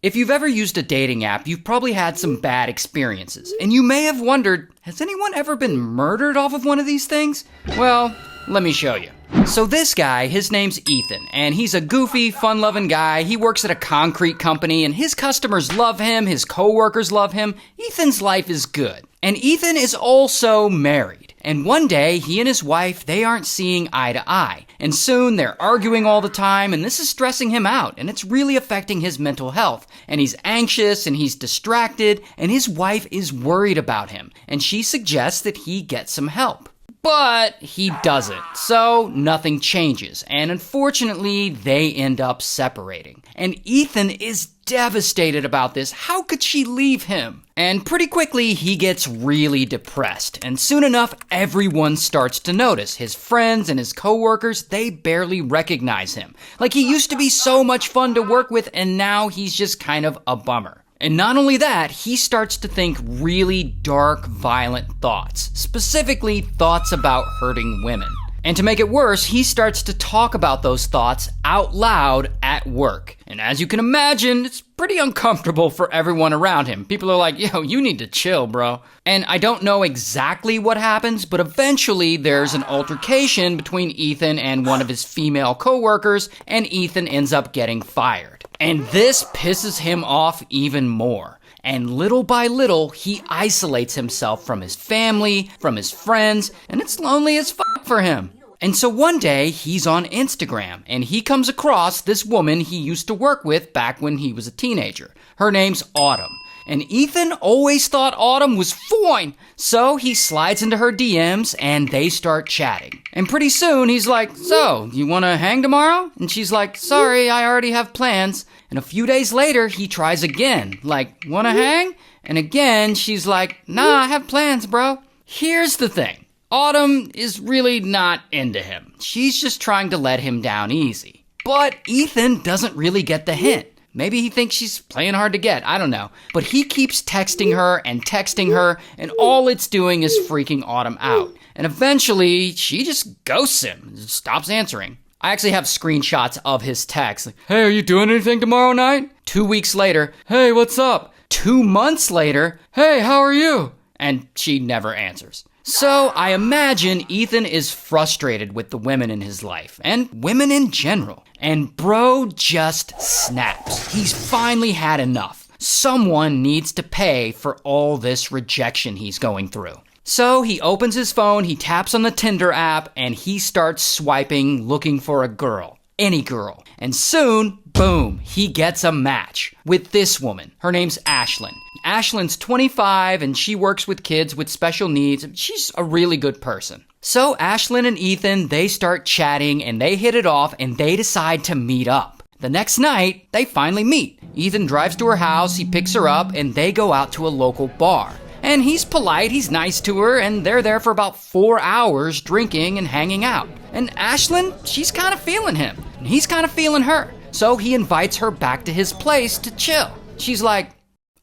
If you've ever used a dating app, you've probably had some bad experiences, and you may have wondered, has anyone ever been murdered off of one of these things? Well, let me show you. So this guy, his name's Ethan, and he's a goofy, fun-loving guy. He works at a concrete company, and his customers love him, his coworkers love him. Ethan's life is good. And Ethan is also married. And one day, he and his wife, they aren't seeing eye to eye. And soon, they're arguing all the time, and this is stressing him out, and it's really affecting his mental health. And he's anxious, and he's distracted, and his wife is worried about him. And she suggests that he get some help. But he doesn't, so nothing changes, and unfortunately, they end up separating. And Ethan is devastated about this. How could she leave him? And pretty quickly, he gets really depressed, and soon enough, everyone starts to notice. His friends and his coworkers, they barely recognize him. Like he used to be so much fun to work with, and now he's just kind of a bummer. And not only that, he starts to think really dark, violent thoughts, specifically thoughts about hurting women. And to make it worse, he starts to talk about those thoughts out loud at work. And as you can imagine, it's pretty uncomfortable for everyone around him. People are like, yo, you need to chill, bro. And I don't know exactly what happens, but eventually there's an altercation between Ethan and one of his female coworkers, and Ethan ends up getting fired. And this pisses him off even more. And little by little, he isolates himself from his family, from his friends, and it's lonely as fuck for him. And so one day, he's on Instagram, and he comes across this woman he used to work with back when he was a teenager. Her name's Autumn. And Ethan always thought Autumn was fine. So he slides into her DMs and they start chatting. And pretty soon he's like, so, you wanna hang tomorrow? And she's like, sorry, I already have plans. And a few days later, he tries again. Like, wanna hang? And again, she's like, nah, I have plans, bro. Here's the thing. Autumn is really not into him. She's just trying to let him down easy. But Ethan doesn't really get the hint. Maybe he thinks she's playing hard to get, I don't know. But he keeps texting her, and all it's doing is freaking Autumn out. And eventually, she just ghosts him, stops answering. I actually have screenshots of his text. Like, hey, are you doing anything tomorrow night? 2 weeks later, hey, what's up? 2 months later, hey, how are you? And she never answers. So I imagine Ethan is frustrated with the women in his life, and women in general. And bro just snaps. He's finally had enough. Someone needs to pay for all this rejection he's going through. So he opens his phone, he taps on the Tinder app, and he starts swiping, looking for a girl. Any girl. And soon, boom, he gets a match with this woman. Her name's Ashlyn. Ashlyn's 25 and she works with kids with special needs. She's a really good person. So Ashlyn and Ethan, they start chatting and they hit it off and they decide to meet up. The next night, they finally meet. Ethan drives to her house, he picks her up, and they go out to a local bar. And he's polite, he's nice to her, and they're there for about 4 hours drinking and hanging out. And Ashlyn, she's kind of feeling him, and he's kind of feeling her. So he invites her back to his place to chill. She's like,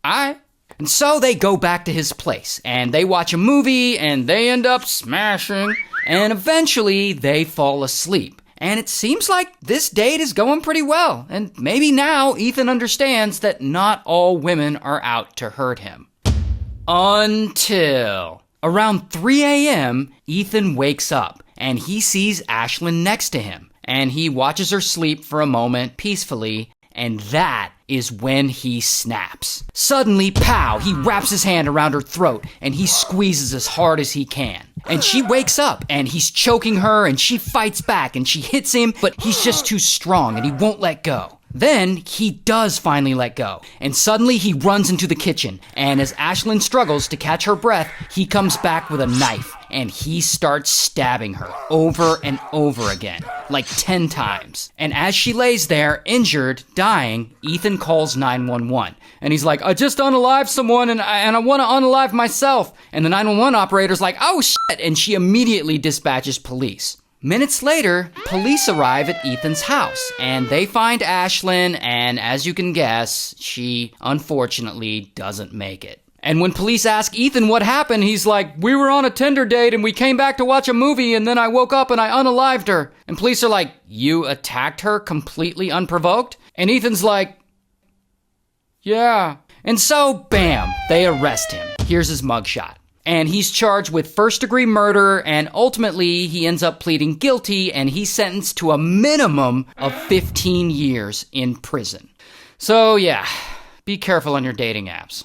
alright. And so they go back to his place, and they watch a movie, and they end up smashing, and eventually they fall asleep. And it seems like this date is going pretty well, and maybe now Ethan understands that not all women are out to hurt him. Until around 3 a.m., Ethan wakes up, and he sees Ashlyn next to him, and he watches her sleep for a moment peacefully, and that is when he snaps. Suddenly, pow, he wraps his hand around her throat, and he squeezes as hard as he can. And she wakes up, and he's choking her, and she fights back, and she hits him, but he's just too strong, and he won't let go. Then, he does finally let go, and suddenly he runs into the kitchen, and as Ashlyn struggles to catch her breath, he comes back with a knife, and he starts stabbing her over and over again, like 10 times. And as she lays there, injured, dying, Ethan calls 911, and he's like, I just unalived someone, and I want to unalive myself. And the 911 operator's like, oh shit, and she immediately dispatches police. Minutes later, police arrive at Ethan's house, and they find Ashlyn, and as you can guess, she unfortunately doesn't make it. And when police ask Ethan what happened, he's like, we were on a Tinder date and we came back to watch a movie and then I woke up and I unalived her. And police are like, you attacked her completely unprovoked? And Ethan's like, Yeah. And so, bam, they arrest him. Here's his mugshot. And he's charged with first-degree murder, and ultimately he ends up pleading guilty, and he's sentenced to a minimum of 15 years in prison. So yeah, be careful on your dating apps.